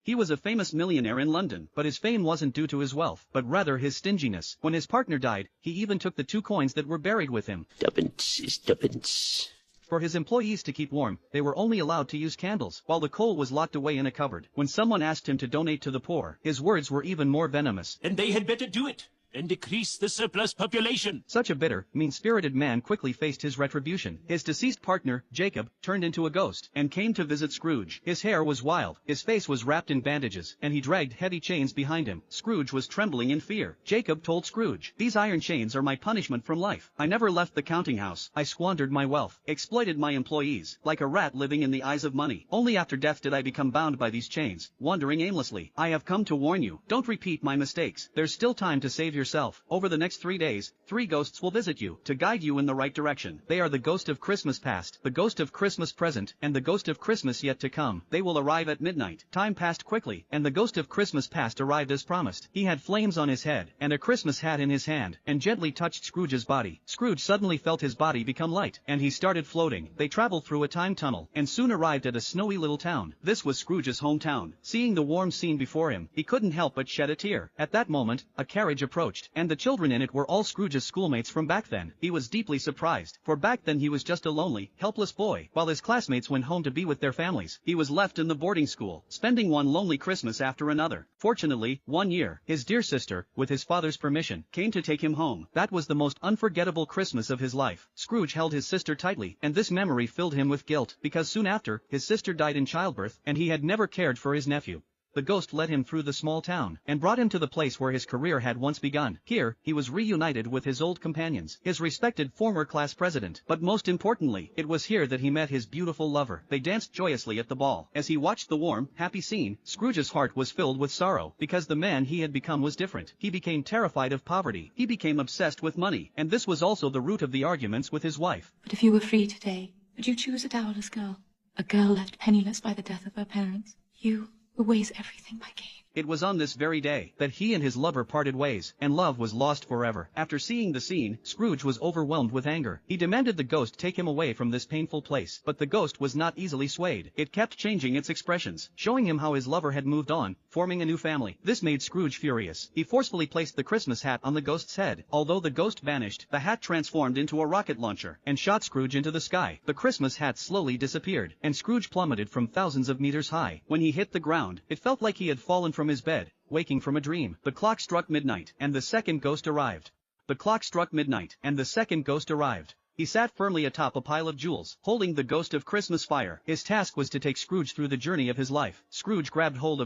He was a famous millionaire in London, but his fame wasn't due to his wealth, but rather his stinginess. When his partner died, he even took the 2 coins that were buried with him. Tuppence. For his employees to keep warm, they were only allowed to use candles, while the coal was locked away in a cupboard. When someone asked him to donate to the poor, his words were even more venomous. And they had better do it, and decrease the surplus population. Such a bitter, mean-spirited man quickly faced his retribution. His deceased partner, Jacob, turned into a ghost, and came to visit Scrooge. His hair was wild, his face was wrapped in bandages, and he dragged heavy chains behind him. Scrooge was trembling in fear. Jacob told Scrooge, "These iron chains are my punishment from life. I never left the counting house. I squandered my wealth, exploited my employees, like a rat living in the eyes of money. Only after death did I become bound by these chains, wandering aimlessly. I have come to warn you, don't repeat my mistakes. There's still time to save yourself. Over the next 3 days, 3 ghosts will visit you, to guide you in the right direction. They are the ghost of Christmas past, the ghost of Christmas present, and the ghost of Christmas yet to come. They will arrive at midnight." Time passed quickly, and the ghost of Christmas past arrived as promised. He had flames on his head, and a Christmas hat in his hand, and gently touched Scrooge's body. Scrooge suddenly felt his body become light, and he started floating. They traveled through a time tunnel, and soon arrived at a snowy little town. This was Scrooge's hometown. Seeing the warm scene before him, he couldn't help but shed a tear. At that moment, a carriage approached, and the children in it were all Scrooge's schoolmates from back then. He was deeply surprised, for back then he was just a lonely, helpless boy. While his classmates went home to be with their families, he was left in the boarding school, spending one lonely Christmas after another. Fortunately, one year, his dear sister, with his father's permission, came to take him home. That was the most unforgettable Christmas of his life. Scrooge held his sister tightly, and this memory filled him with guilt, because soon after, his sister died in childbirth, and he had never cared for his nephew. The ghost led him through the small town, and brought him to the place where his career had once begun. Here, he was reunited with his old companions, his respected former class president. But most importantly, it was here that he met his beautiful lover. They danced joyously at the ball. As he watched the warm, happy scene, Scrooge's heart was filled with sorrow, because the man he had become was different. He became terrified of poverty. He became obsessed with money, and this was also the root of the arguments with his wife. But if you were free today, would you choose a dowerless girl? A girl left penniless by the death of her parents? You who weighs everything by gain. It was on this very day that he and his lover parted ways, and love was lost forever. After seeing the scene, Scrooge was overwhelmed with anger. He demanded the ghost take him away from this painful place, but the ghost was not easily swayed. It kept changing its expressions, showing him how his lover had moved on, forming a new family. This made Scrooge furious. He forcefully placed the Christmas hat on the ghost's head. Although the ghost vanished, the hat transformed into a rocket launcher, and shot Scrooge into the sky. The Christmas hat slowly disappeared, and Scrooge plummeted from thousands of meters high. When he hit the ground, it felt like he had fallen from his bed, waking from a dream. The clock struck midnight, and the second ghost arrived. The clock struck midnight, and the second ghost arrived. He sat firmly atop a pile of jewels, holding the ghost of Christmas fire. His task was to take Scrooge through the journey of his life. Scrooge grabbed hold of